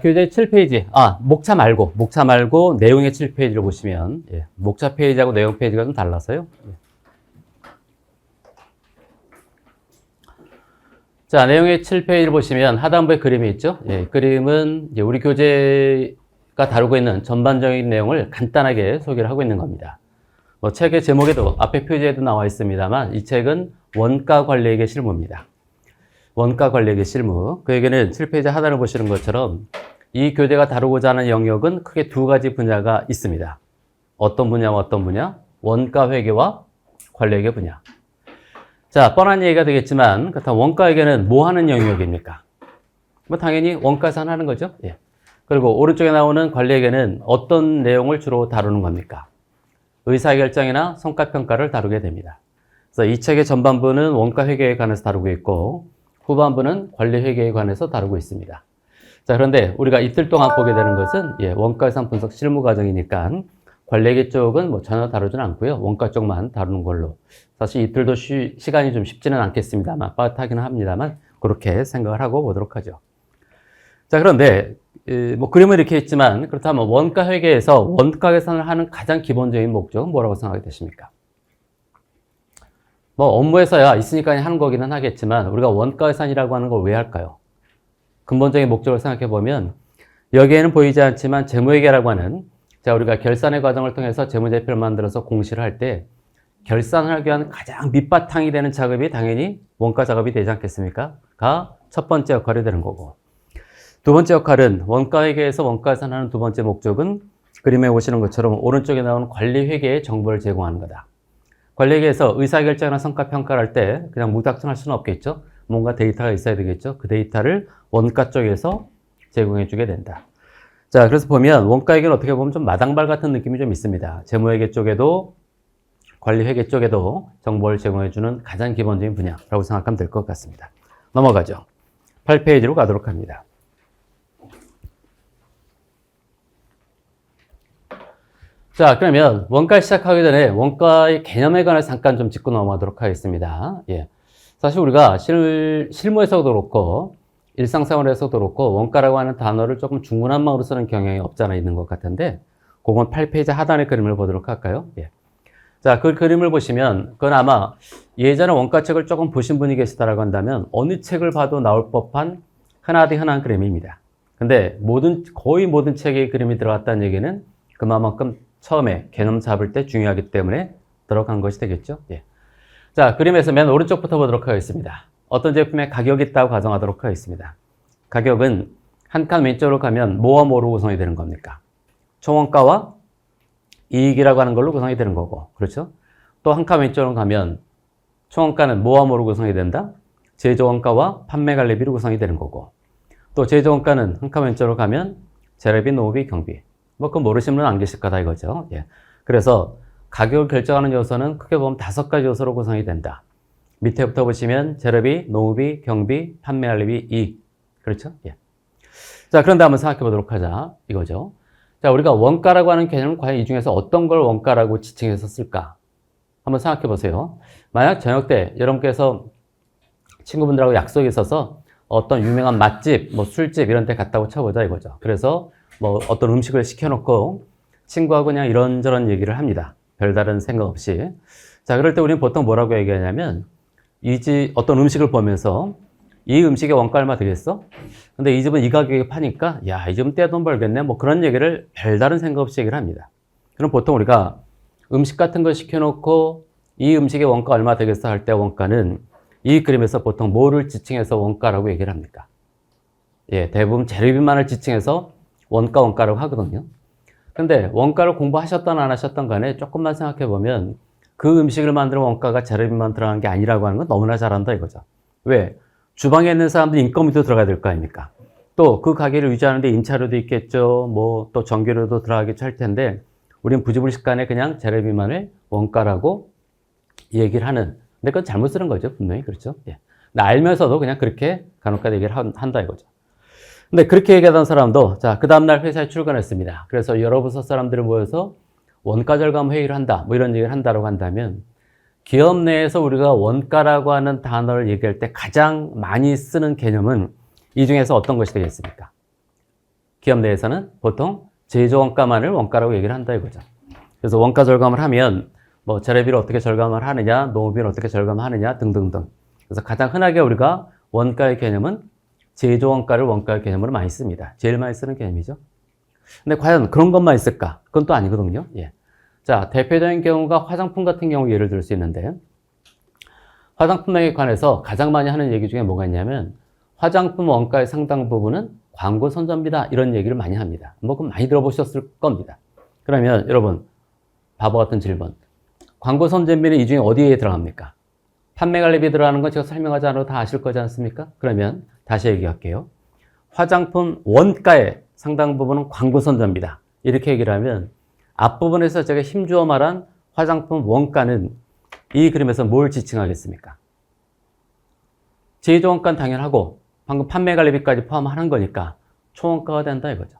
교재 7페이지. 목차 말고 내용의 7페이지를 보시면, 목차 페이지하고 내용 페이지가 좀 달라서요. 자, 내용의 7페이지를 보시면 하단부에 그림이 있죠. 그림은 이제 우리 교재가 다루고 있는 전반적인 내용을 간단하게 소개를 하고 있는 겁니다. 뭐 책의 제목에도 앞에 표지에도 나와 있습니다만 이 책은 원가 관리액의 실무입니다. 원가 관리액의 실무. 그에게는 7페이지 하단을 보시는 것처럼 이 교재가 다루고자 하는 영역은 크게 두 가지 분야가 있습니다. 어떤 분야와 어떤 분야? 원가 회계와 관리액의 분야. 자, 뻔한 얘기가 되겠지만 그렇다면 원가회계는 뭐 하는 영역입니까? 뭐 당연히 원가에서 하는 거죠. 그리고 오른쪽에 나오는 관리회계는 어떤 내용을 주로 다루는 겁니까? 의사결정이나 성과평가를 다루게 됩니다. 그래서 이 책의 전반부는 원가회계에 관해서 다루고 있고 후반부는 관리회계에 관해서 다루고 있습니다. 자, 그런데 우리가 이틀 동안 보게 되는 것은 원가예산 분석 실무 과정이니까 관리회계 쪽은 뭐 전혀 다루지는 않고요. 원가 쪽만 다루는 걸로. 사실 이틀도 시간이 좀 쉽지는 않겠습니다만 빠듯하기는 합니다만 그렇게 생각을 하고 보도록 하죠. 자, 그런데 뭐 그림은 이렇게 있지만 그렇다면 원가 회계에서 원가 계산을 하는 가장 기본적인 목적은 뭐라고 생각이 되십니까? 뭐 업무에서야 있으니까 하는 거기는 하겠지만 우리가 원가 계산이라고 하는 걸 왜 할까요? 근본적인 목적을 생각해 보면 여기에는 보이지 않지만 재무회계라고 하는 우리가 결산의 과정을 통해서 재무제표를 만들어서 공시를 할 때 결산을 하기 위한 가장 밑바탕이 되는 작업이 당연히 원가 작업이 되지 않겠습니까? 가 첫 번째 역할이 되는 거고. 두 번째 역할은 원가회계에서 원가계산하는 두 번째 목적은 그림에 보시는 것처럼 오른쪽에 나오는 관리회계의 정보를 제공하는 거다. 관리회계에서 의사결정이나 성과평가를 할 때 그냥 무작정할 수는 없겠죠. 뭔가 데이터가 있어야 되겠죠. 그 데이터를 원가 쪽에서 제공해 주게 된다. 자, 그래서 보면 원가회계는 어떻게 보면 좀 마당발 같은 느낌이 좀 있습니다. 재무회계 쪽에도 관리회계 쪽에도 정보를 제공해 주는 가장 기본적인 분야라고 생각하면 될 것 같습니다. 넘어가죠. 8페이지로 가도록 합니다. 자, 그러면 원가 시작하기 전에 원가의 개념에 관해서 잠깐 좀 짚고 넘어가도록 하겠습니다. 사실 우리가 실무에서도 그렇고 일상생활에서도 그렇고 원가라고 하는 단어를 조금 중구난방으로 쓰는 경향이 없잖아 있는 것 같은데 그건 8페이지 하단의 그림을 보도록 할까요? 자, 그 그림을 보시면 그건 아마 예전에 원가책을 조금 보신 분이 계시다라고 한다면 어느 책을 봐도 나올 법한 흔하디 흔한 그림입니다. 근데 거의 모든 책에 그림이 들어갔다는 얘기는 그만큼 처음에 개념 잡을 때 중요하기 때문에 들어간 것이 되겠죠. 자, 그림에서 맨 오른쪽부터 보도록 하겠습니다. 어떤 제품의 가격이 있다고 가정하도록 하겠습니다. 가격은 한 칸 왼쪽으로 가면 뭐와 뭐로 구성이 되는 겁니까? 총원가와 이익이라고 하는 걸로 구성이 되는 거고, 그렇죠? 또 한 칸 왼쪽으로 가면 총원가는 뭐와 뭐로 구성이 된다? 제조원가와 판매관리비로 구성이 되는 거고, 또 제조원가는 한 칸 왼쪽으로 가면 재료비, 노무비, 경비. 뭐 그건 모르시는 분은 안 계실 거다 이거죠. 그래서 가격을 결정하는 요소는 크게 보면 5가지 요소로 구성이 된다. 밑에부터 보시면 재료비, 노무비, 경비, 판매관리비, 이익. 그렇죠? 자, 그런데 한번 생각해 보도록 하자. 이거죠. 자, 우리가 원가라고 하는 개념은 과연 이 중에서 어떤 걸 원가라고 지칭해서 쓸까? 한번 생각해 보세요. 만약 저녁 때 여러분께서 친구분들하고 약속이 있어서 어떤 유명한 맛집, 뭐 술집 이런 데 갔다고 쳐보자 이거죠. 그래서 뭐 어떤 음식을 시켜놓고 친구하고 그냥 이런저런 얘기를 합니다. 별다른 생각 없이. 자, 그럴 때 우리는 보통 뭐라고 얘기하냐면 어떤 음식을 보면서 이 음식의 원가 얼마 되겠어? 근데 이 집은 이 가격에 파니까 야, 이 집은 떼돈 벌겠네. 뭐 그런 얘기를 별다른 생각 없이 얘기를 합니다. 그럼 보통 우리가 음식 같은 걸 시켜놓고 이 음식의 원가 얼마 되겠어 할 때 원가는 이 그림에서 보통 뭐를 지칭해서 원가라고 얘기를 합니까? 대부분 재료비만을 지칭해서 원가라고 하거든요. 근데 원가를 공부하셨던 안 하셨던 간에 조금만 생각해 보면 그 음식을 만드는 원가가 재료비만 들어가는 게 아니라고 하는 건 너무나 잘 안다 이거죠. 왜? 주방에 있는 사람들 인건비도 들어가야 될 거 아닙니까? 또 그 가게를 유지하는데 임차료도 있겠죠. 뭐 또 전기료도 들어가겠죠 할 텐데 우리는 부지불식간에 그냥 재료비만을 원가라고 얘기를 하는. 근데 그건 잘못 쓰는 거죠. 분명히. 그렇죠? 알면서도 그냥 그렇게 간혹가다 얘기를 한다 이거죠. 근데 그렇게 얘기하던 사람도 자, 그 다음날 회사에 출근했습니다. 그래서 여러 부서 사람들이 모여서 원가 절감 회의를 한다. 뭐 이런 얘기를 한다고 한다면 기업 내에서 우리가 원가라고 하는 단어를 얘기할 때 가장 많이 쓰는 개념은 이 중에서 어떤 것이 되겠습니까? 기업 내에서는 보통 제조 원가만을 원가라고 얘기를 한다 이거죠. 그래서 원가 절감을 하면 뭐 재료비를 어떻게 절감을 하느냐, 노무비를 어떻게 절감하느냐 등등등. 그래서 가장 흔하게 우리가 원가의 개념은 제조 원가를 원가의 개념으로 많이 씁니다. 제일 많이 쓰는 개념이죠. 근데 과연 그런 것만 있을까? 그건 또 아니거든요. 예. 자, 대표적인 경우가 화장품 같은 경우 예를 들 수 있는데, 화장품에 관해서 가장 많이 하는 얘기 중에 뭐가 있냐면, 화장품 원가의 상당 부분은 광고 선전비다. 이런 얘기를 많이 합니다. 뭐, 그럼 많이 들어보셨을 겁니다. 그러면 여러분, 바보 같은 질문. 광고 선전비는 이 중에 어디에 들어갑니까? 판매 관리비 들어가는 건 제가 설명하지 않아도 다 아실 거지 않습니까? 그러면 다시 얘기할게요. 화장품 원가의 상당 부분은 광고 선전비다. 이렇게 얘기를 하면 앞부분에서 제가 힘주어 말한 화장품 원가는 이 그림에서 뭘 지칭하겠습니까? 제조 원가는 당연하고 방금 판매 관리비까지 포함하는 거니까 총원가가 된다 이거죠.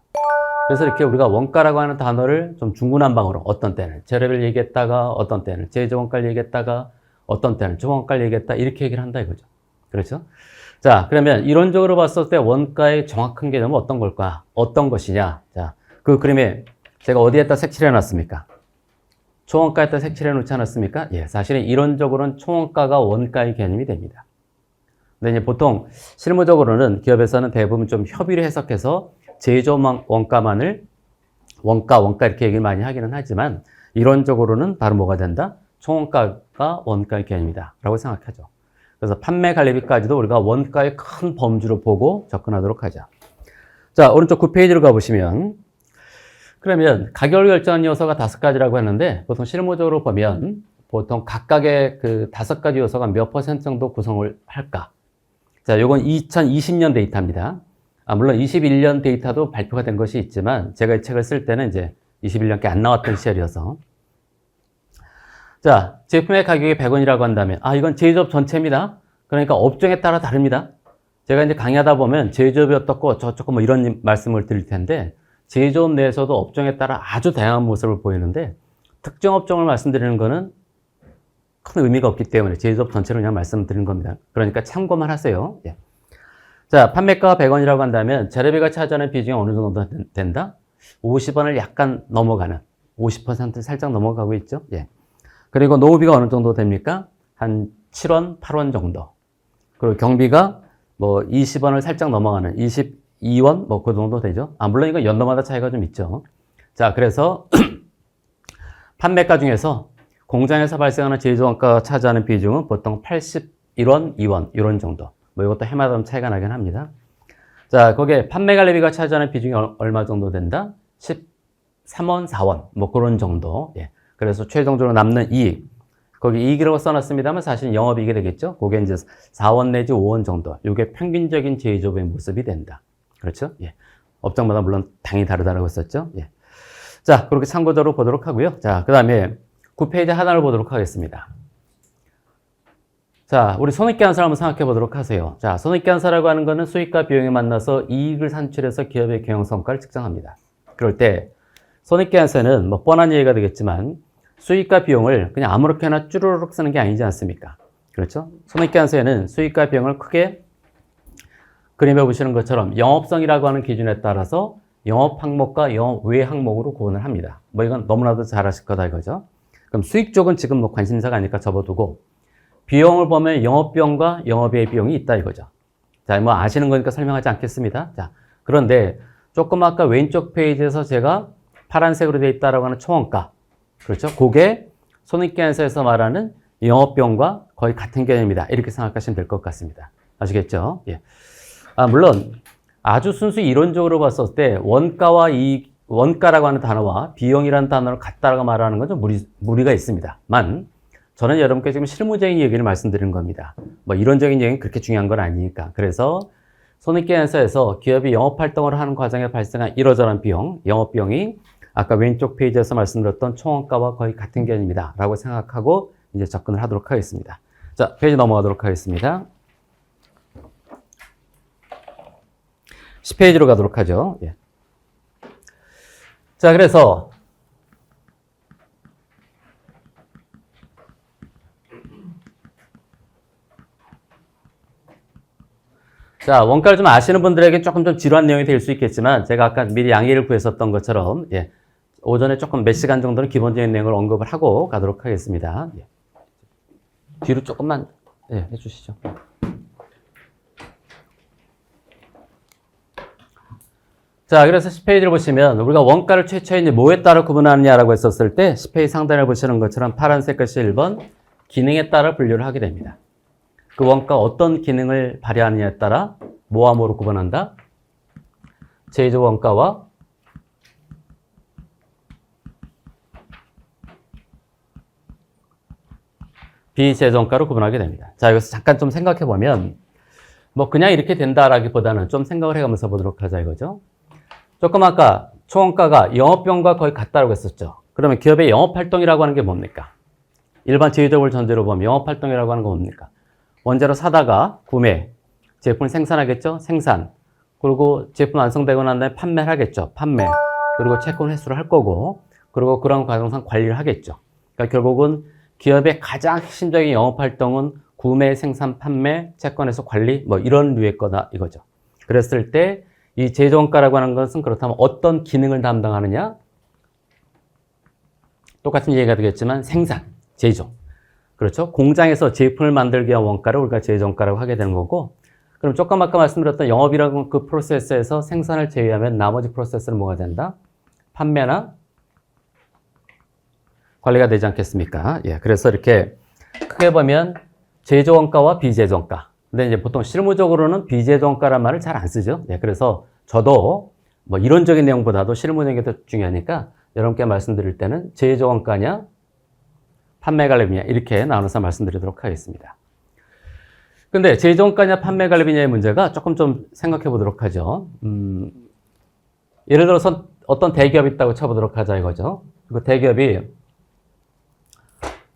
그래서 이렇게 우리가 원가라고 하는 단어를 좀 중구난방으로 어떤 때는 재료비를 얘기했다가 어떤 때는 제조 원가를 얘기했다가 어떤 때는 총원가를 얘기했다 이렇게 얘기를 한다 이거죠. 그렇죠? 자, 그러면 이론적으로 봤을 때 원가의 정확한 개념은 어떤 걸까? 어떤 것이냐? 자, 그 그림에 제가 어디에다 색칠해 놨습니까? 총원가에다 색칠해 놓지 않았습니까? 예, 사실은 이론적으로는 총원가가 원가의 개념이 됩니다. 근데 이제 보통 실무적으로는 기업에서는 대부분 좀 협의를 해석해서 제조 원가만을 원가 이렇게 얘기를 많이 하기는 하지만 이론적으로는 바로 뭐가 된다? 총원가가 원가의 개념이다 라고 생각하죠. 그래서 판매 관리비까지도 우리가 원가의 큰 범주로 보고 접근하도록 하자. 자, 오른쪽 9페이지로 가보시면 그러면 가격을 결정하는 요소가 5가지라고 했는데 보통 실무적으로 보면 보통 각각의 그 5가지 요소가 몇 % 정도 구성을 할까? 자, 요건 2020년 데이터입니다. 물론 21년 데이터도 발표가 된 것이 있지만 제가 이 책을 쓸 때는 이제 21년께 안 나왔던 시절이어서 자, 제품의 가격이 100원이라고 한다면 이건 제조업 전체입니다. 그러니까 업종에 따라 다릅니다. 제가 이제 강의하다 보면 제조업이 어떻고 저쩌고 뭐 이런 말씀을 드릴 텐데 제조업 내에서도 업종에 따라 아주 다양한 모습을 보이는데 특정 업종을 말씀드리는 거는 큰 의미가 없기 때문에 제조업 전체로 그냥 말씀드리는 겁니다. 그러니까 참고만 하세요. 예. 자, 판매가가 100원이라고 한다면 재료비가 차지하는 비중이 어느 정도 된다? 50원을 약간 넘어가는 50% 살짝 넘어가고 있죠. 예. 그리고 노후비가 어느 정도 됩니까? 한 7원, 8원 정도. 그리고 경비가 뭐 20원을 살짝 넘어가는 22원 뭐 그 정도 되죠. 물론 이건 연도마다 차이가 좀 있죠. 자, 그래서 판매가 중에서 공장에서 발생하는 제조원가가 차지하는 비중은 보통 81원, 2원 이런 정도. 뭐 이것도 해마다 좀 차이가 나긴 합니다. 자, 거기에 판매 관리비가 차지하는 비중이 얼마 정도 된다? 13원, 4원 뭐 그런 정도. 예. 그래서 최종적으로 남는 이익. 거기 이익이라고 써놨습니다만 사실 영업이익이 되겠죠. 그게 이제 4원 내지 5원 정도. 이게 평균적인 제조업의 모습이 된다. 그렇죠? 예. 업종마다 물론 당연히 다르다고 했었죠. 예. 자, 그렇게 참고적으로 보도록 하고요. 자, 그 다음에 9페이지 하나를 보도록 하겠습니다. 자, 우리 손익계산서 한번 생각해 보도록 하세요. 자, 손익계산서라고 하는 거는 수익과 비용이 만나서 이익을 산출해서 기업의 경영성과를 측정합니다. 그럴 때 손익계산서는 뭐 뻔한 얘기가 되겠지만 수익과 비용을 그냥 아무렇게나 쭈루룩 쓰는 게 아니지 않습니까? 그렇죠? 손익계산서에는 수익과 비용을 크게 그림에 보시는 것처럼 영업성이라고 하는 기준에 따라서 영업 항목과 영업 외 항목으로 구분을 합니다. 뭐 이건 너무나도 잘 아실 거다 이거죠. 그럼 수익 쪽은 지금 뭐 관심사가 아니니까 접어두고 비용을 보면 영업비용과 영업외 비용이 있다 이거죠. 자, 뭐 아시는 거니까 설명하지 않겠습니다. 자, 그런데 조금 아까 왼쪽 페이지에서 제가 파란색으로 되어 있다라고 하는 총원가. 그렇죠? 그게 손익계산서에서 말하는 영업비용과 거의 같은 개념이다. 이렇게 생각하시면 될 것 같습니다. 아시겠죠? 예. 물론 아주 순수 이론적으로 봤을 때 원가와 원가라고 하는 단어와 비용이라는 단어를 같다라고 말하는 건 좀 무리가 있습니다만 저는 여러분께 지금 실무적인 얘기를 말씀드리는 겁니다. 뭐 이론적인 얘기는 그렇게 중요한 건 아니니까. 그래서 손익계산서에서 기업이 영업활동을 하는 과정에 발생한 이러저러한 비용, 영업비용이 아까 왼쪽 페이지에서 말씀드렸던 총원가와 거의 같은 개념이다 라고 생각하고 이제 접근을 하도록 하겠습니다. 자, 페이지 넘어가도록 하겠습니다. 10페이지로 가도록 하죠. 예. 자, 그래서 자, 원가를 좀 아시는 분들에게 조금 좀 지루한 내용이 될 수 있겠지만, 제가 아까 미리 양해를 구했었던 것처럼, 예, 오전에 조금 몇 시간 정도는 기본적인 내용을 언급을 하고 가도록 하겠습니다. 예. 뒤로 조금만, 예, 해주시죠. 자, 그래서 10페이지를 보시면, 우리가 원가를 최초에 이제 뭐에 따라 구분하느냐라고 했었을 때, 10페이지 상단을 보시는 것처럼 파란색 글씨 1번, 기능에 따라 분류를 하게 됩니다. 그 원가 어떤 기능을 발휘하느냐에 따라 뭐와 뭐로 구분한다? 제조 원가와 비제조 원가로 구분하게 됩니다. 자, 여기서 잠깐 좀 생각해 보면 뭐 그냥 이렇게 된다라기보다는 좀 생각을 해가면서 보도록 하자 이거죠. 조금 아까 총원가가 영업비용과 거의 같다고 했었죠. 그러면 기업의 영업활동이라고 하는 게 뭡니까? 일반 제조업을 전제로 보면 영업활동이라고 하는 건 뭡니까? 원재료 사다가 구매, 제품을 생산하겠죠? 생산. 그리고 제품 완성되고 난 다음에 판매를 하겠죠? 판매. 그리고 채권 회수를 할 거고, 그리고 그런 과정상 관리를 하겠죠. 그러니까 결국은 기업의 가장 핵심적인 영업활동은 구매, 생산, 판매, 채권 회수, 관리, 뭐 이런 류의 거다 이거죠. 그랬을 때 이 제조원가라고 하는 것은 그렇다면 어떤 기능을 담당하느냐? 똑같은 얘기가 되겠지만 생산, 제조. 그렇죠? 공장에서 제품을 만들기 위한 원가를 우리가 제조원가라고 하게 되는 거고, 그럼 조금 아까 말씀드렸던 영업이라는 그 프로세스에서 생산을 제외하면 나머지 프로세스는 뭐가 된다? 판매나 관리가 되지 않겠습니까? 예, 그래서 이렇게 크게 보면 제조원가와 비제조원가. 근데 이제 보통 실무적으로는 비제조원가란 말을 잘 안 쓰죠. 예, 그래서 저도 뭐 이론적인 내용보다도 실무적인 게 더 중요하니까 여러분께 말씀드릴 때는 제조원가냐, 판매관리비냐 이렇게 나눠서 말씀드리도록 하겠습니다. 근데 제조원가냐 판매관리비냐의 문제가 조금 좀 생각해 보도록 하죠. 예를 들어서 어떤 대기업이 있다고 쳐보도록 하자 이거죠. 그 대기업이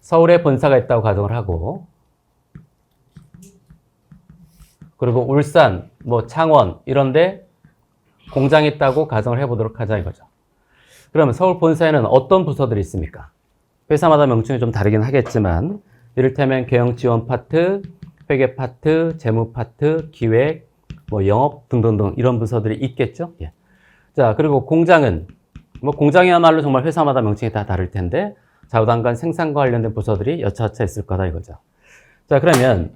서울에 본사가 있다고 가정을 하고, 그리고 울산, 뭐 창원 이런데 공장이 있다고 가정을 해보도록 하자 이거죠. 그러면 서울 본사에는 어떤 부서들이 있습니까? 회사마다 명칭이 좀 다르긴 하겠지만, 이를테면 경영 지원 파트, 회계 파트, 재무 파트, 기획, 뭐 영업 등등등 이런 부서들이 있겠죠. 예. 자, 그리고 공장은 뭐 공장이야말로 정말 회사마다 명칭이 다 다를 텐데 좌우단간 생산과 관련된 부서들이 여차저차 있을 거다 이거죠. 자, 그러면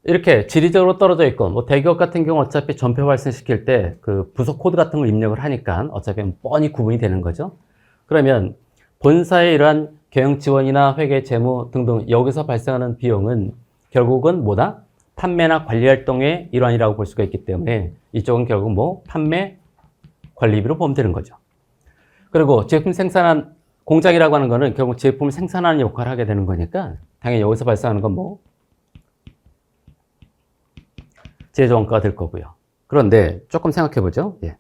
이렇게 지리적으로 떨어져 있고, 뭐 대기업 같은 경우 어차피 전표 발생시킬 때 그 부서 코드 같은 걸 입력을 하니까 어차피 뻔히 구분이 되는 거죠. 그러면 본사의 이러한 경영 지원이나 회계, 재무 등등 여기서 발생하는 비용은 결국은 뭐다? 판매나 관리 활동의 일환이라고 볼 수가 있기 때문에 이쪽은 결국 뭐 판매 관리비로 보면 되는 거죠. 그리고 제품 생산한 공장이라고 하는 거는 결국 제품을 생산하는 역할을 하게 되는 거니까 당연히 여기서 발생하는 건 뭐 제조원가가 될 거고요. 그런데 조금 생각해 보죠. 예.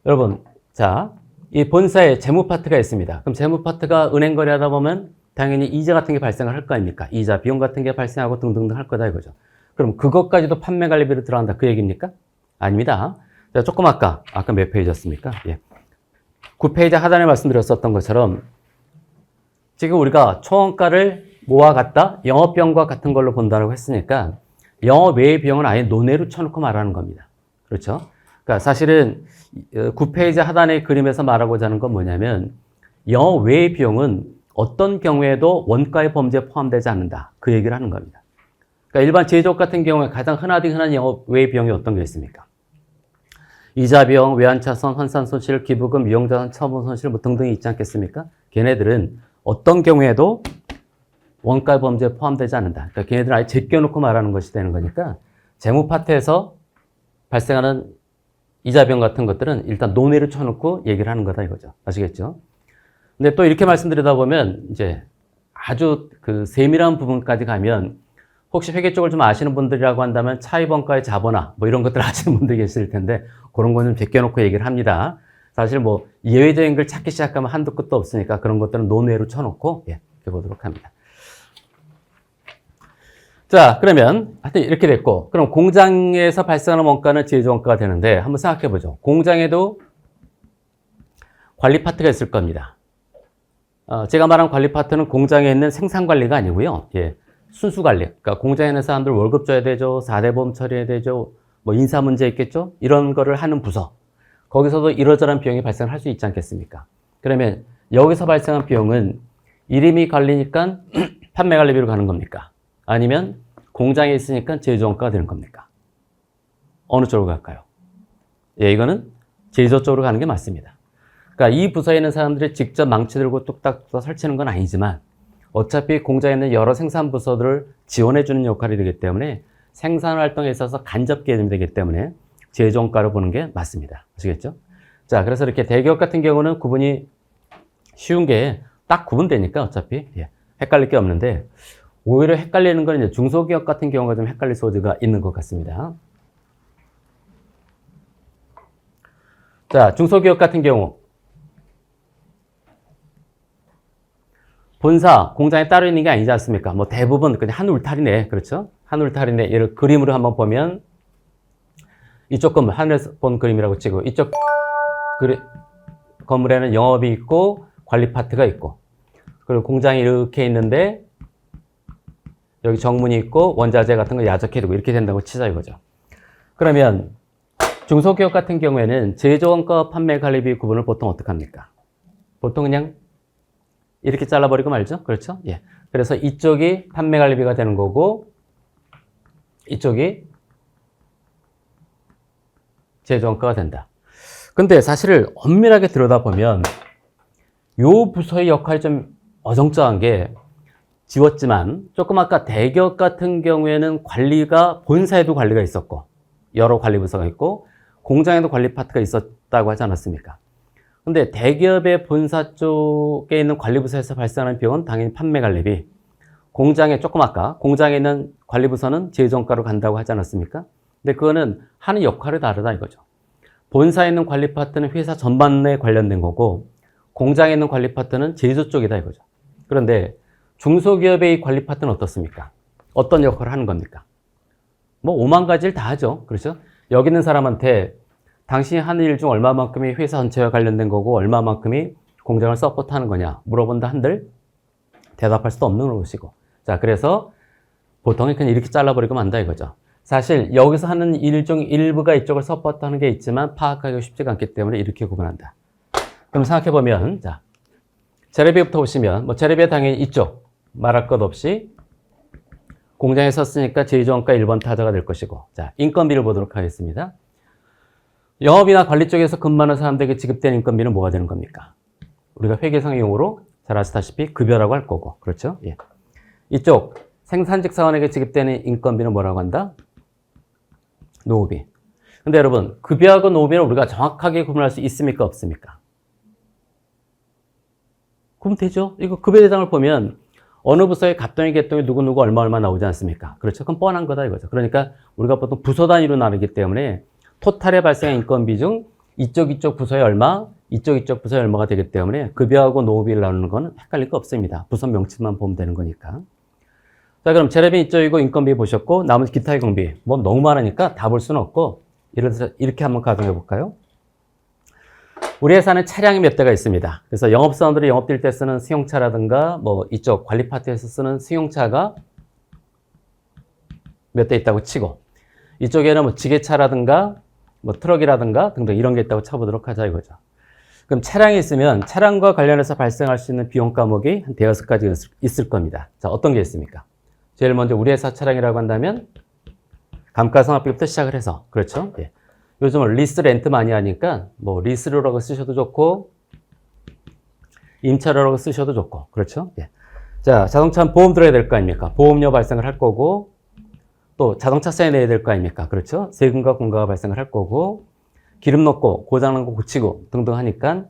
여러분, 자, 이 본사에 재무 파트가 있습니다. 그럼 재무 파트가 은행 거래하다 보면 당연히 이자 같은 게 발생을 할 거 아닙니까? 이자, 비용 같은 게 발생하고 등등등 할 거다 이거죠. 그럼 그것까지도 판매 관리비로 들어간다 그 얘기입니까? 아닙니다. 자, 조금 아까 몇 페이지였습니까? 예. 9페이지 하단에 말씀드렸었던 것처럼 지금 우리가 총원가를 뭐와 같다? 영업비용과 같은 걸로 본다고 했으니까 영업 외의 비용은 아예 논외로 쳐놓고 말하는 겁니다. 그렇죠? 그러니까 사실은 9페이지 하단의 그림에서 말하고자 하는 건 뭐냐면 영업 외의 비용은 어떤 경우에도 원가의 범죄에 포함되지 않는다. 그 얘기를 하는 겁니다. 그러니까 일반 제조업 같은 경우에 가장 흔한 영업 외의 비용이 어떤 게 있습니까? 이자 비용, 외환차손, 환산 손실, 기부금, 유용자산, 처분 손실 뭐 등등이 있지 않겠습니까? 걔네들은 어떤 경우에도 원가 범죄에 포함되지 않는다. 그러니까 걔네들은 아예 제껴놓고 말하는 것이 되는 거니까 재무 파트에서 발생하는 이자 비용 같은 것들은 일단 논외로 쳐놓고 얘기를 하는 거다 이거죠. 아시겠죠? 근데 또 이렇게 말씀드리다 보면 이제 아주 그 세밀한 부분까지 가면 혹시 회계 쪽을 좀 아시는 분들이라고 한다면 차입원가의 자본화 뭐 이런 것들 아시는 분들이 계실 텐데 그런 거는 제껴놓고 얘기를 합니다. 사실 뭐 예외적인 걸 찾기 시작하면 한도 끝도 없으니까 그런 것들은 논외로 쳐놓고 예, 해보도록 합니다. 자, 그러면 하여튼 이렇게 됐고, 그럼 공장에서 발생하는 원가는 제조원가가 되는데 한번 생각해 보죠. 공장에도 관리 파트가 있을 겁니다. 제가 말한 관리 파트는 공장에 있는 생산 관리가 아니고요. 예, 순수 관리. 그러니까 공장에 있는 사람들 월급 줘야 되죠. 4대 보험 처리해야 되죠. 뭐 인사 문제 있겠죠. 이런 거를 하는 부서. 거기서도 이러저러한 비용이 발생할 수 있지 않겠습니까? 그러면 여기서 발생한 비용은 이름이 관리니까 판매 관리비로 가는 겁니까? 아니면 공장에 있으니까 제조원가가 되는 겁니까? 어느 쪽으로 갈까요? 예, 이거는 제조 쪽으로 가는 게 맞습니다. 그러니까 이 부서에 있는 사람들이 직접 망치 들고 뚝딱뚝딱 설치는 건 아니지만 어차피 공장에 있는 여러 생산 부서들을 지원해주는 역할이 되기 때문에 생산 활동에 있어서 간접 개념이 되기 때문에 제조원가로 보는 게 맞습니다. 아시겠죠? 자, 그래서 이렇게 대기업 같은 경우는 구분이 쉬운 게 딱 구분되니까 어차피 헷갈릴 게 없는데 오히려 헷갈리는 건 이제 중소기업 같은 경우가 좀 헷갈릴 소지가 있는 것 같습니다. 자, 중소기업 같은 경우 본사, 공장에 따로 있는 게 아니지 않습니까? 뭐 대부분 그냥 한 울타리네. 그렇죠? 한 울타리네. 얘를 그림으로 한번 보면 이쪽 건물, 하늘에서 본 그림이라고 치고 이쪽 건물에는 영업이 있고 관리 파트가 있고 그리고 공장이 이렇게 있는데 여기 정문이 있고 원자재 같은 거 야적해두고 이렇게 된다고 치자 이거죠. 그러면 중소기업 같은 경우에는 제조원가 판매 관리비 구분을 보통 어떻게 합니까? 보통 그냥 이렇게 잘라버리고 말죠. 그렇죠? 예. 그래서 이쪽이 판매 관리비가 되는 거고 이쪽이 제조원가가 된다. 근데 사실 엄밀하게 들여다보면 요 부서의 역할이 좀 어정쩡한 게 지웠지만 조금 아까 대기업 같은 경우에는 관리가 본사에도 관리가 있었고 여러 관리 부서가 있고 공장에도 관리 파트가 있었다고 하지 않았습니까? 근데 대기업의 본사 쪽에 있는 관리 부서에서 발생하는 비용은 당연히 판매 관리비, 공장에 조금 아까 공장에 있는 관리 부서는 제조원가로 간다고 하지 않았습니까? 근데 그거는 하는 역할이 다르다 이거죠. 본사에 있는 관리 파트는 회사 전반에 관련된 거고 공장에 있는 관리 파트는 제조 쪽이다 이거죠. 그런데 중소기업의 관리 파트는 어떻습니까? 어떤 역할을 하는 겁니까? 뭐 5만 가지를 다 하죠. 그렇죠? 여기 있는 사람한테 당신이 하는 일 중 얼마만큼이 회사 전체와 관련된 거고 얼마만큼이 공장을 서포트하는 거냐 물어본다 한들 대답할 수도 없는 것이고. 자, 그래서 보통은 그냥 이렇게 잘라버리고 만다 이거죠. 사실 여기서 하는 일 중 일부가 이쪽을 서포트하는 게 있지만 파악하기가 쉽지가 않기 때문에 이렇게 구분한다. 그럼 생각해보면 자, 재료비부터 보시면 뭐 재료비 당연히 이쪽 말할 것 없이 공장에 썼으니까 제조원가 1번 타자가 될 것이고. 자, 인건비를 보도록 하겠습니다. 영업이나 관리 쪽에서 근무하는 사람들에게 지급되는 인건비는 뭐가 되는 겁니까? 우리가 회계상 용어로 잘 아시다시피 급여라고 할 거고. 그렇죠? 예. 이쪽 생산직 사원에게 지급되는 인건비는 뭐라고 한다? 노후비. 근데 여러분, 급여하고 노후비는 우리가 정확하게 구분할 수 있습니까? 없습니까? 그럼 되죠. 이거 급여 대상을 보면 어느 부서의 갑동이 개동이 누구누구 얼마 나오지 않습니까? 그렇죠. 그럼 뻔한 거다 이거죠. 그러니까 우리가 보통 부서 단위로 나누기 때문에 토탈에 발생한 인건비 중 이쪽 부서에 얼마, 이쪽 부서에 얼마가 되기 때문에 급여하고 노후비를 나누는 건 헷갈릴 거 없습니다. 부서 명칭만 보면 되는 거니까. 자, 그럼 재료비 이쪽이고 인건비 보셨고 나머지 기타의 경비. 뭐 너무 많으니까 다 볼 수는 없고 이렇게 한번 가정해 볼까요? 우리 회사는 차량이 몇 대가 있습니다. 그래서 영업사원들이 영업뛸 때 쓰는 승용차라든가 뭐 이쪽 관리 파트에서 쓰는 승용차가 몇 대 있다고 치고 이쪽에는 뭐 지게차라든가 뭐 트럭이라든가 등등 이런 게 있다고 쳐보도록 하자 이거죠. 그럼 차량이 있으면 차량과 관련해서 발생할 수 있는 비용 과목이 한 대여섯 가지 있을 겁니다. 자, 어떤 게 있습니까? 제일 먼저 우리 회사 차량이라고 한다면 감가상각비부터 시작을 해서 그렇죠? 예. 요즘은 리스 렌트 많이 하니까 뭐 리스료라고 쓰셔도 좋고 임차료라고 쓰셔도 좋고 그렇죠? 예. 자, 자동차는 보험 들어야 될 거 아닙니까? 보험료 발생을 할 거고 또 자동차세에 내야 될 거 아닙니까? 그렇죠? 세금과 공가가 발생을 할 거고 기름 넣고 고장난 거 고치고 등등 하니까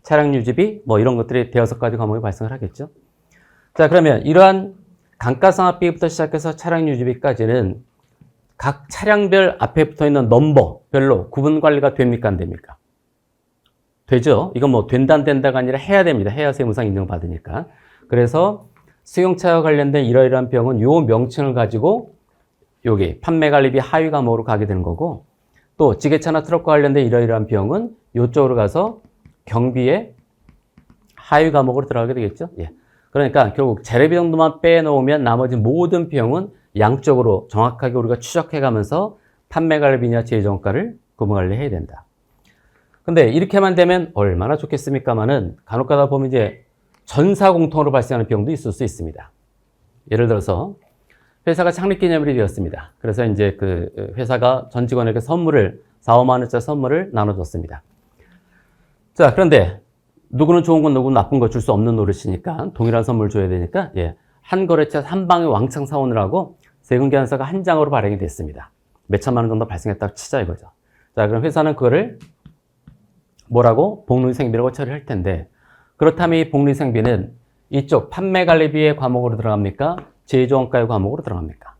차량 유지비 뭐 이런 것들이 대여섯 가지 과목이 발생을 하겠죠. 자, 그러면 이러한 감가상각비부터 시작해서 차량 유지비까지는 각 차량별 앞에 붙어 있는 넘버별로 구분 관리가 됩니까? 안 됩니까? 되죠. 이건 뭐 된다 안 된다가 아니라 해야 됩니다. 해야 세무상 인정받으니까. 그래서 승용차와 관련된 이러이러한 비용은 요 명칭을 가지고 여기 판매 관리비 하위 과목으로 가게 되는 거고 또 지게차나 트럭과 관련된 이러이러한 비용은 이쪽으로 가서 경비의 하위 과목으로 들어가게 되겠죠. 예. 그러니까 결국 재료비 정도만 빼놓으면 나머지 모든 비용은 양적으로 정확하게 우리가 추적해가면서 판매관리비냐 제조원가를 구분관리해야 된다. 근데 이렇게만 되면 얼마나 좋겠습니까마는 간혹 가다 보면 이제 전사공통으로 발생하는 비용도 있을 수 있습니다. 예를 들어서 회사가 창립기념일이 되었습니다. 그래서 이제 그 회사가 전 직원에게 선물을 4, 5만 원짜리 선물을 나눠줬습니다. 자, 그런데 누구는 좋은 건 누구는 나쁜 거 줄 수 없는 노릇이니까 동일한 선물 줘야 되니까 한 거래처 한 방에 왕창 사오느라고 세금계산서가 한 장으로 발행이 됐습니다. 몇 천만 원 정도 발생했다고 치자 이거죠. 자, 그럼 회사는 그거를 뭐라고? 복리생비라고 처리할 텐데 그렇다면 이 복리생비는 이쪽 판매관리비의 과목으로 들어갑니까? 제조원가의 과목으로 들어갑니까?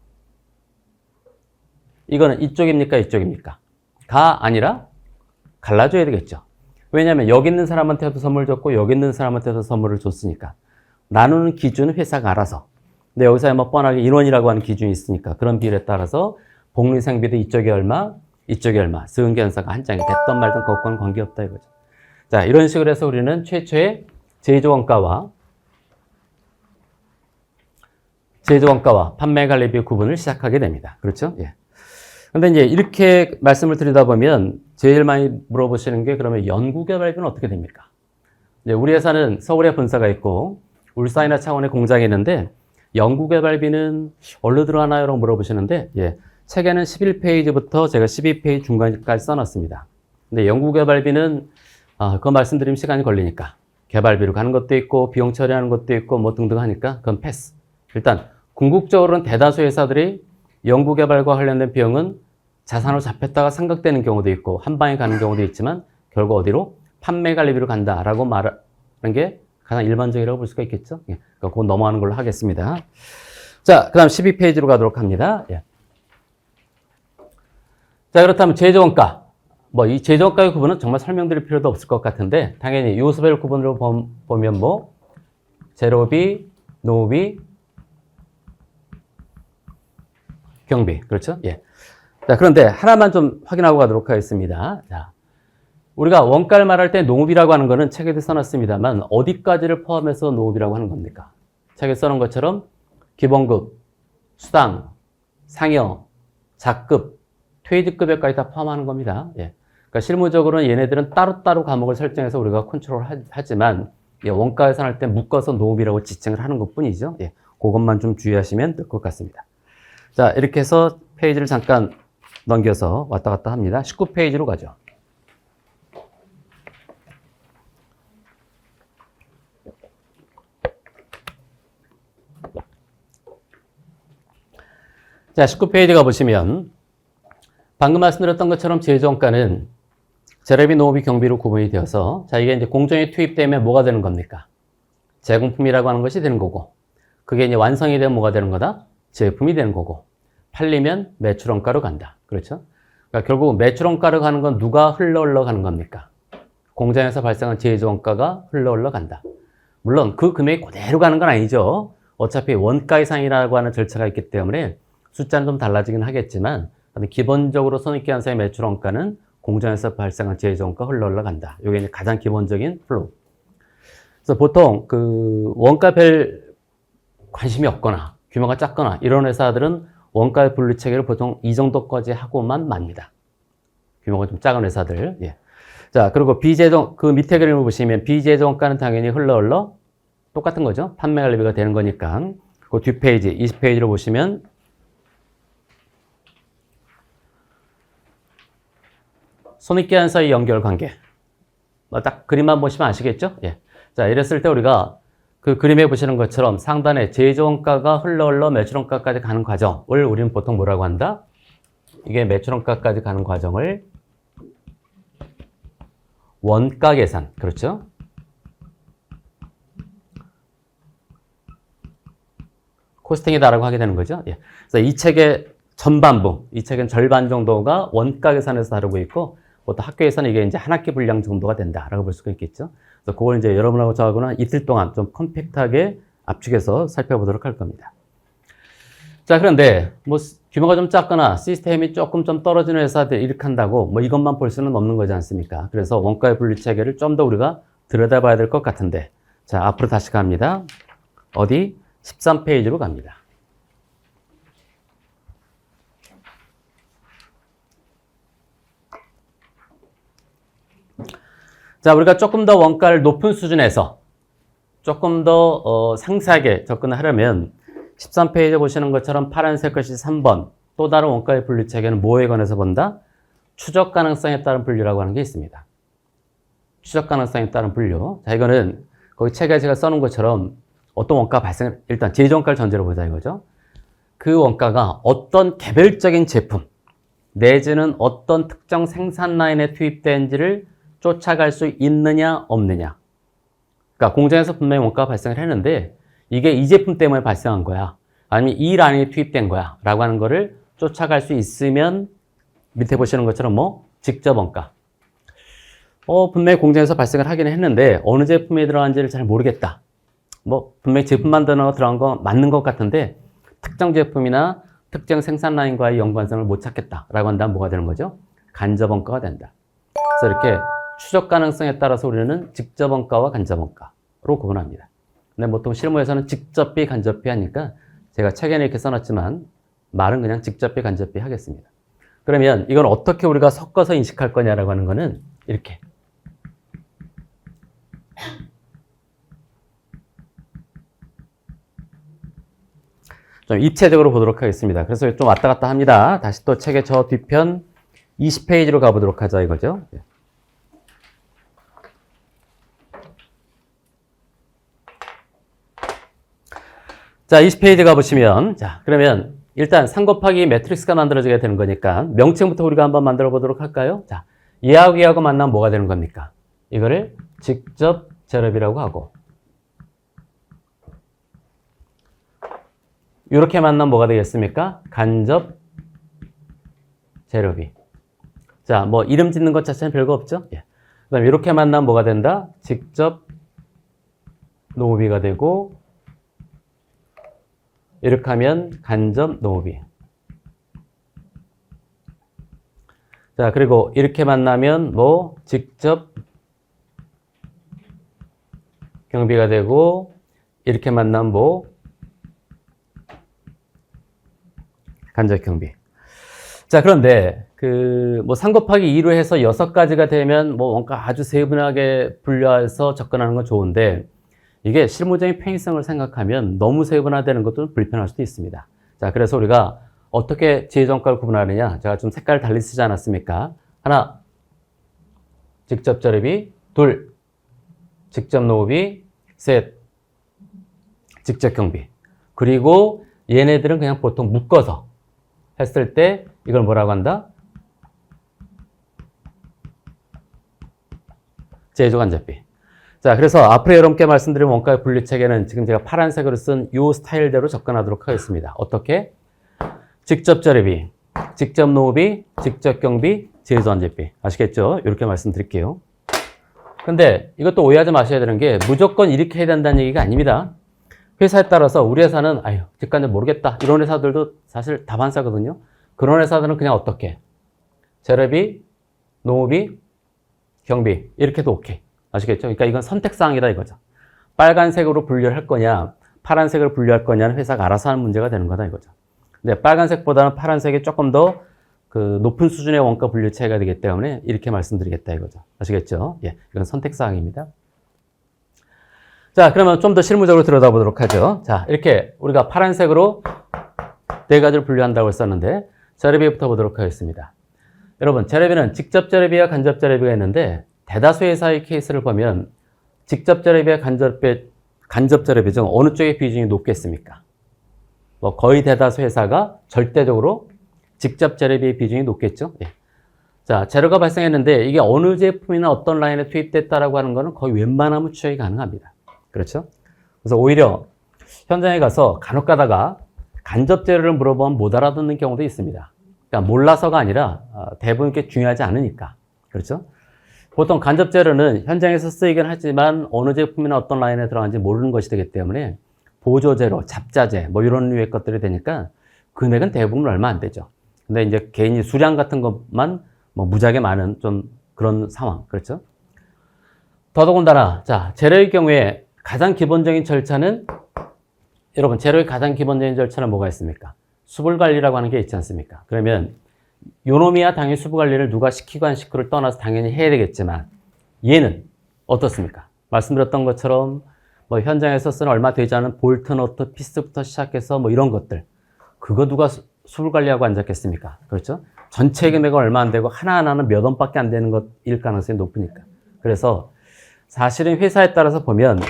이거는 이쪽입니까? 이쪽입니까? 가 아니라 갈라줘야 되겠죠. 왜냐하면 여기 있는 사람한테도 선물 줬고 여기 있는 사람한테도 선물을 줬으니까 나누는 기준은 회사가 알아서. 근데 여기서 뭐 뻔하게 인원이라고 하는 기준이 있으니까 그런 비율에 따라서 복리생비도 이쪽이 얼마, 이쪽이 얼마, 세금계산서가 한 장이 됐던 말든 그것과는 관계없다 이거죠. 자, 이런 식으로 해서 우리는 최초의 제조원가와 판매관리비 구분을 시작하게 됩니다. 그렇죠? 예. 근데 이제 이렇게 말씀을 드리다 보면 제일 많이 물어보시는 게 그러면 연구개발비는 어떻게 됩니까? 이제 우리 회사는 서울에 본사가 있고 울산이나 창원에 공장이 있는데 연구개발비는 어디로 들어가나요? 라고 물어보시는데 책에는 11페이지부터 제가 12페이지 중간까지 써놨습니다. 근데 연구개발비는 그거 말씀드리면 시간이 걸리니까 개발비로 가는 것도 있고 비용 처리하는 것도 있고 뭐 등등 하니까 그건 패스. 일단 궁극적으로는 대다수 회사들이 연구개발과 관련된 비용은 자산으로 잡혔다가 상각되는 경우도 있고 한 방에 가는 경우도 있지만 결국 어디로? 판매관리비로 간다라고 말하는 게 가장 일반적이라고 볼 수가 있겠죠. 그러니까 그거 넘어가는 걸로 하겠습니다. 자, 그 다음 12페이지로 가도록 합니다. 자, 그렇다면 제조원가. 뭐 이 제조원가의 구분은 정말 설명드릴 필요도 없을 것 같은데 당연히 요소별 구분으로 보면 뭐 재료비, 노비, 경비. 그렇죠? 자, 그런데 하나만 좀 확인하고 가도록 하겠습니다. 자, 우리가 원가를 말할 때 농업이라고 하는 거는 책에도 써놨습니다만 어디까지를 포함해서 농업이라고 하는 겁니까? 책에 써놓은 것처럼 기본급, 수당, 상여, 작급, 퇴직급여까지 다 포함하는 겁니다. 그러니까 실무적으로는 얘네들은 따로따로 과목을 설정해서 우리가 컨트롤하지만 원가 계산할 때 묶어서 농업이라고 지칭을 하는 것뿐이죠. 그것만 좀 주의하시면 될 것 같습니다. 자, 이렇게 해서 페이지를 잠깐 넘겨서 왔다 갔다 합니다. 19페이지로 가죠. 자, 19페이지 가보시면 방금 말씀드렸던 것처럼 제조원가는 재료비, 노비, 경비로 구분이 되어서 자, 이게 이제 공정에 투입되면 뭐가 되는 겁니까? 제공품이라고 하는 것이 되는 거고 그게 이제 완성이 되면 뭐가 되는 거다? 제품이 되는 거고 팔리면 매출원가로 간다. 그렇죠? 그러니까 결국 매출원가로 가는 건 누가 흘러 가는 겁니까? 공장에서 발생한 제조원가가 흘러 간다. 물론 그 금액이 그대로 가는 건 아니죠. 어차피 원가 이상이라고 하는 절차가 있기 때문에 숫자는 좀 달라지긴 하겠지만 기본적으로 손익계산서의 매출원가는 공장에서 발생한 제조원가 흘러 간다. 이게 이제 가장 기본적인 플로우. 그래서 보통 그 원가별 관심이 없거나 규모가 작거나 이런 회사들은 원가 분류 체계를 보통 이 정도까지 하고만 맙니다. 규모가 좀 작은 회사들. 자, 그리고 비제조, 그 밑에 그림을 보시면 비제조원가는 당연히 흘러 똑같은 거죠. 판매관리비가 되는 거니까. 그 뒷페이지, 20페이지로 보시면 손익계산서의 연결관계. 딱 그림만 보시면 아시겠죠? 자, 이랬을 때 우리가 그 그림에 보시는 것처럼 상단에 제조원가가 흘러 매출원가까지 가는 과정을 우리는 보통 뭐라고 한다? 이게 매출원가까지 가는 과정을 원가 계산. 그렇죠? 코스팅이다라고 하게 되는 거죠. 그래서 이 책의 전반부, 이 책은 절반 정도가 원가 계산에서 다루고 있고 보통 학교에서는 이게 이제 한 학기 분량 정도가 된다라고 볼 수가 있겠죠. 그래서 그걸 이제 여러분하고 저하고는 이틀 동안 좀 컴팩트하게 압축해서 살펴보도록 할 겁니다. 자, 그런데 뭐 규모가 좀 작거나 시스템이 조금 좀 떨어지는 회사들 이렇게 한다고 뭐 이것만 볼 수는 없는 거지 않습니까? 그래서 원가의 분류 체계를 좀 더 우리가 들여다봐야 될 것 같은데. 자, 앞으로 다시 갑니다. 어디? 13페이지로 갑니다. 자, 우리가 조금 더 원가를 높은 수준에서 조금 더 상세하게 접근을 하려면 13페이지에 보시는 것처럼 파란색 글씨 3번 또 다른 원가의 분류 체계는 뭐에 관해서 본다? 추적 가능성에 따른 분류라고 하는 게 있습니다. 추적 가능성에 따른 분류. 자, 이거는 거기 책에 제가 써놓은 것처럼 어떤 원가 발생을 일단 제조원가를 전제로 보자 이거죠. 그 원가가 어떤 개별적인 제품 내지는 어떤 특정 생산 라인에 투입된지를 쫓아갈 수 있느냐 없느냐. 그러니까 공장에서 분명히 원가가 발생을 했는데 이게 이 제품 때문에 발생한 거야. 아니면 이 라인에 투입된 거야. 라고 하는 거를 쫓아갈 수 있으면 밑에 보시는 것처럼 뭐 직접 원가. 분명히 공장에서 발생을 하긴 했는데 어느 제품에 들어간지를 잘 모르겠다. 뭐 분명히 제품 만드는 거 들어간 거 맞는 것 같은데 특정 제품이나 특정 생산 라인과의 연관성을 못 찾겠다라고 한다면 뭐가 되는 거죠? 간접 원가가 된다. 그래서 이렇게 추적 가능성에 따라서 우리는 직접 원가와 간접 원가로 구분합니다. 근데 보통 실무에서는 직접비, 간접비 하니까 제가 책에는 이렇게 써놨지만 말은 그냥 직접비, 간접비 하겠습니다. 그러면 이건 어떻게 우리가 섞어서 인식할 거냐라고 하는 거는 이렇게. 좀 입체적으로 보도록 하겠습니다. 그래서 좀 왔다 갔다 합니다. 다시 또 책의 저 뒤편 20페이지로 가보도록 하자 이거죠. 자, 20페이지 가보시면, 자, 그러면 일단 3 곱하기 매트릭스가 만들어지게 되는 거니까 명칭부터 우리가 한번 만들어 보도록 할까요? 자, 얘하고 얘하고 만나면 뭐가 되는 겁니까? 이거를 직접 재료비라고 하고, 이렇게 만나면 뭐가 되겠습니까? 간접 재료비. 자, 뭐 이름 짓는 것 자체는 별거 없죠? 예. 그 다음에 이렇게 만나면 뭐가 된다? 직접 노무비가 되고, 이렇게 하면 간접 노무비. 자, 그리고 이렇게 만나면 뭐 직접 경비가 되고, 이렇게 만나면 뭐 간접 경비. 자, 그런데 뭐 3 곱하기 2로 해서 6가지가 되면 뭐 원가 아주 세분하게 분류해서 접근하는 건 좋은데 이게 실무적인 편의성을 생각하면 너무 세분화되는 것도 불편할 수도 있습니다. 자, 그래서 우리가 어떻게 제조원가를 구분하느냐? 제가 좀 색깔을 달리 쓰지 않았습니까? 하나, 직접 재료비. 둘, 직접 노무비. 셋, 직접 경비. 그리고 얘네들은 그냥 보통 묶어서 했을 때 이걸 뭐라고 한다? 제조간접비. 자, 그래서 앞으로 여러분께 말씀드린 원가의 분류 체계는 지금 제가 파란색으로 쓴 이 스타일대로 접근하도록 하겠습니다. 어떻게? 직접 재료비, 직접 노무비, 직접 경비, 제조간접비. 아시겠죠? 이렇게 말씀드릴게요. 근데 이것도 오해하지 마셔야 되는 게 무조건 이렇게 해야 된다는 얘기가 아닙니다. 회사에 따라서 우리 회사는 직관적 모르겠다. 이런 회사들도 사실 다반사거든요. 그런 회사들은 그냥 어떻게? 재료비, 노무비, 경비 이렇게도 오케이. 아시겠죠? 그러니까 이건 선택사항이다 이거죠. 빨간색으로 분류를 할 거냐, 파란색으로 분류할 거냐는 회사가 알아서 하는 문제가 되는 거다 이거죠. 근데 빨간색보다는 파란색이 조금 더 높은 수준의 원가 분류 체계가 되기 때문에 이렇게 말씀드리겠다 이거죠. 아시겠죠? 예, 이건 선택사항입니다. 자, 그러면 좀 더 실무적으로 들여다보도록 하죠. 자, 이렇게 우리가 파란색으로 4가지를 분류한다고 했었는데 재료비부터 보도록 하겠습니다. 여러분, 재료비는 직접 재료비와 간접 재료비가 있는데 대다수 회사의 케이스를 보면 직접 재료비와 간접 재료비 중 어느 쪽의 비중이 높겠습니까? 뭐 거의 대다수 회사가 절대적으로 직접 재료비의 비중이 높겠죠. 예. 자, 재료가 발생했는데 이게 어느 제품이나 어떤 라인에 투입됐다라고 하는 거는 거의 웬만하면 추적이 가능합니다. 그렇죠? 그래서 오히려 현장에 가서 간혹 가다가 간접 재료를 물어보면 못 알아듣는 경우도 있습니다. 그러니까 몰라서가 아니라 대부분 이렇게 중요하지 않으니까. 그렇죠? 보통 간접 재료는 현장에서 쓰이긴 하지만 어느 제품이나 어떤 라인에 들어간지 모르는 것이 되기 때문에 보조 재료, 잡자재 뭐 이런 류의 것들이 되니까 금액은 대부분 얼마 안 되죠. 근데 이제 개인이 수량 같은 것만 뭐 무지하게 많은 좀 그런 상황. 그렇죠? 더더군다나 자, 재료의 경우에 가장 기본적인 절차는 여러분, 재료의 가장 기본적인 절차는 뭐가 있습니까? 수불 관리라고 하는 게 있지 않습니까? 그러면 요놈이야 당연히 수불 관리를 누가 시키고 안 시키고를 떠나서 당연히 해야 되겠지만 얘는 어떻습니까? 말씀드렸던 것처럼 뭐 현장에서 쓰는 얼마 되지 않은 볼트, 너트, 피스부터 시작해서 뭐 이런 것들 그거 누가 수불 관리하고 앉았겠습니까? 그렇죠? 전체 금액은 얼마 안 되고 하나하나는 몇 원밖에 안 되는 것일 가능성이 높으니까. 그래서 사실은 회사에 따라서 보면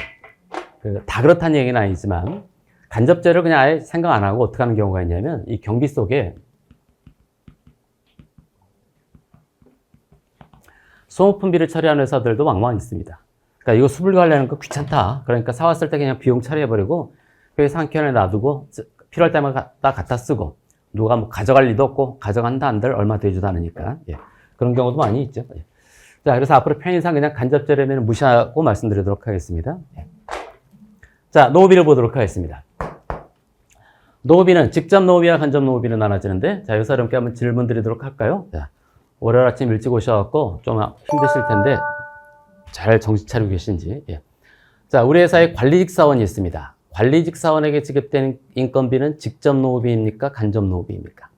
다 그렇다는 얘기는 아니지만 간접재를 그냥 아예 생각 안 하고 어떻게 하는 경우가 있냐면 이 경비 속에 소모품비를 처리하는 회사들도 왕왕 있습니다. 그러니까 이거 수불 관리하는 거 귀찮다. 그러니까 사왔을 때 그냥 비용 처리해버리고 회사 한켠에 놔두고 필요할 때마다 갖다 쓰고 누가 뭐 가져갈 리도 없고 가져간다 한들 얼마 되지도 않으니까 예. 그런 경우도 많이 있죠. 예. 자, 그래서 앞으로 편의상 그냥 간접재료면 무시하고 말씀드리도록 하겠습니다. 예. 자, 노후비를 보도록 하겠습니다. 노후비는 직접 노후비와 간접 노후비로 나눠지는데, 자, 여기서 여러분께 한번 질문 드리도록 할까요? 자, 월요일 아침 일찍 오셔갖고 좀 힘드실 텐데, 잘 정신 차리고 계신지. 예. 자, 우리 회사에 관리직 사원이 있습니다. 관리직 사원에게 지급되는 인건비는 직접 노후비입니까? 간접 노후비입니까?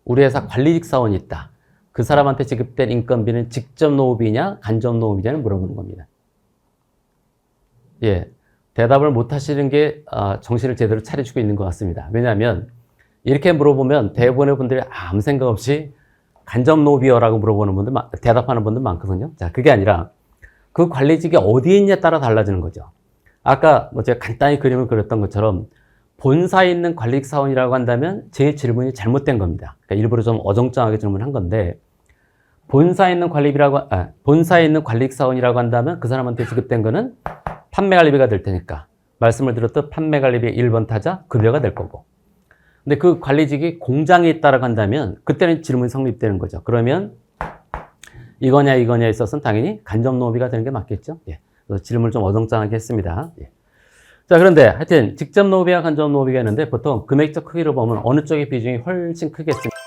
우리 회사 관리직 사원이 있다. 그 사람한테 지급된 인건비는 직접 노후비냐, 간접 노후비냐를 물어보는 겁니다. 예, 대답을 못 하시는 게 정신을 제대로 차려주고 있는 것 같습니다. 왜냐하면 이렇게 물어보면 대부분의 분들이 아무 생각 없이 간접 노후비요라고 물어보는 분들, 대답하는 분들 많거든요. 자, 그게 아니라 그 관리직이 어디에 있냐에 따라 달라지는 거죠. 아까 뭐 제가 간단히 그림을 그렸던 것처럼 본사에 있는 관리직 사원이라고 한다면 제 질문이 잘못된 겁니다. 그러니까 일부러 좀 어정쩡하게 질문한 건데 본사에 있는 본사에 있는 관리직 사원이라고 한다면 그 사람한테 지급된 거는 판매 관리비가 될 테니까 말씀을 드렸던 판매 관리비 1번 타자 급여가 될 거고. 근데 그 관리직이 공장에 있다라고 한다면 그때는 질문이 성립되는 거죠. 그러면 이거냐에 있어서는 당연히 간접 노후비가 되는 게 맞겠죠. 예. 그래서 질문을 좀 어정쩡하게 했습니다. 예. 자, 그런데 하여튼 직접 노후비와 간접 노후비가 있는데 보통 금액적 크기로 보면 어느 쪽의 비중이 훨씬 크겠습니까?